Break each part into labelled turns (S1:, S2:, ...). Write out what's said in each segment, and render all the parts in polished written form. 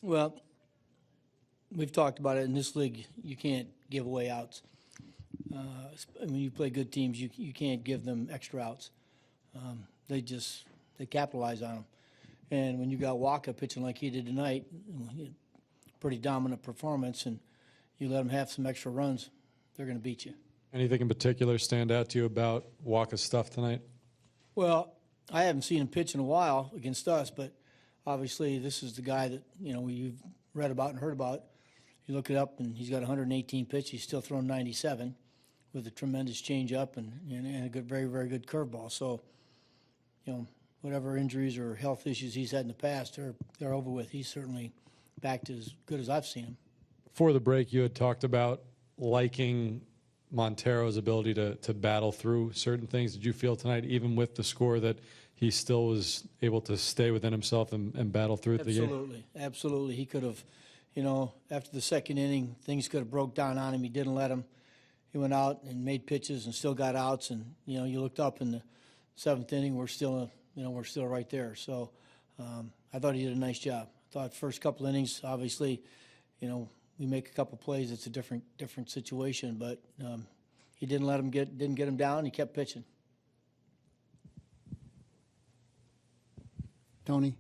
S1: Well, we've talked about it in this league. You can't give away outs. When you play good teams, you can't give them extra outs. They capitalize on them. And when you got Wacha pitching like he did tonight, pretty dominant performance, and you let them have some extra runs, they're going to beat you.
S2: Anything in particular stand out to you about Wacha's stuff tonight?
S1: Well, I haven't seen him pitch in a while against us, but obviously this is the guy that you've read about and heard about. You look it up, and he's got 118 pitches. He's still throwing 97 with a tremendous changeup and a good, very, very good curveball. So, whatever injuries or health issues he's had in the past, they're over with. He's certainly back to as good as I've seen him.
S2: Before the break, you had talked about liking Montero's ability to battle through certain things. Did you feel tonight, even with the score, that he still was able to stay within himself and battle through the game?
S1: Absolutely. Absolutely. He could have, after the second inning, things could have broke down on him. He didn't let him. He went out and made pitches and still got outs. And, you looked up in the seventh inning, we're still right there. So I thought he did a nice job. I thought first couple innings, obviously, we make a couple plays. It's a different situation, but he didn't get him down. He kept pitching.
S3: Tony?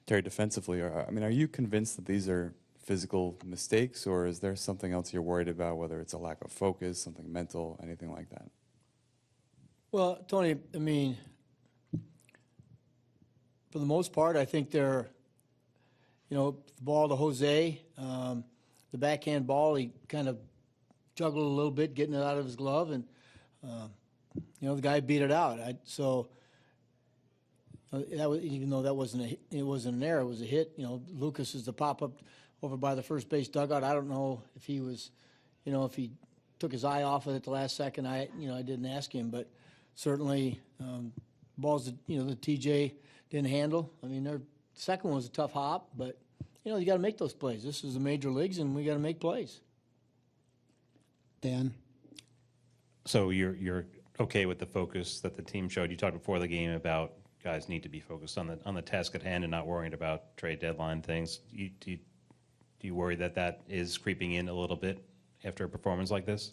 S4: Terry, defensively, are you convinced that these are physical mistakes, or is there something else you're worried about, whether it's a lack of focus, something mental, anything like that?
S1: Well, Tony, for the most part, I think they're, the ball to Jose, the backhand ball, he kind of juggled a little bit, getting it out of his glove, and, the guy beat it out. That was, even though it wasn't an error, it was a hit. Lucas is the pop-up over by the first base dugout. I don't know if he was, if he took his eye off of it at the last second. I didn't ask him, but certainly balls that, the TJ didn't handle. Their second one was a tough hop, but, you got to make those plays. This is the major leagues, and we got to make plays.
S3: Dan?
S5: So you're okay with the focus that the team showed? You talked before the game about guys need to be focused on the task at hand and not worrying about trade deadline things. Do you worry that is creeping in a little bit after a performance like this?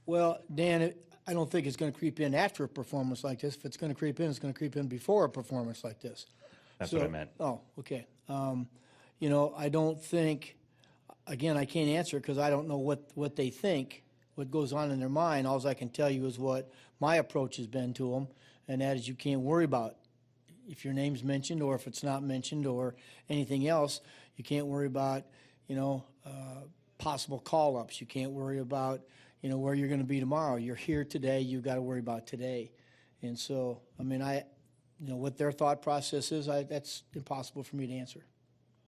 S1: Well, Dan, I don't think it's going to creep in after a performance like this. If it's going to creep in, it's going to creep in before a performance like this.
S5: That's what I meant.
S1: Oh, okay. I don't think, again, I can't answer because I don't know what they think, what goes on in their mind. All I can tell you is what my approach has been to them, and that is you can't worry about if your name's mentioned or if it's not mentioned or anything else. You can't worry about, possible call-ups. You can't worry about, where you're going to be tomorrow. You're here today. You've got to worry about today. And so, what their thought process is, that's impossible for me to answer.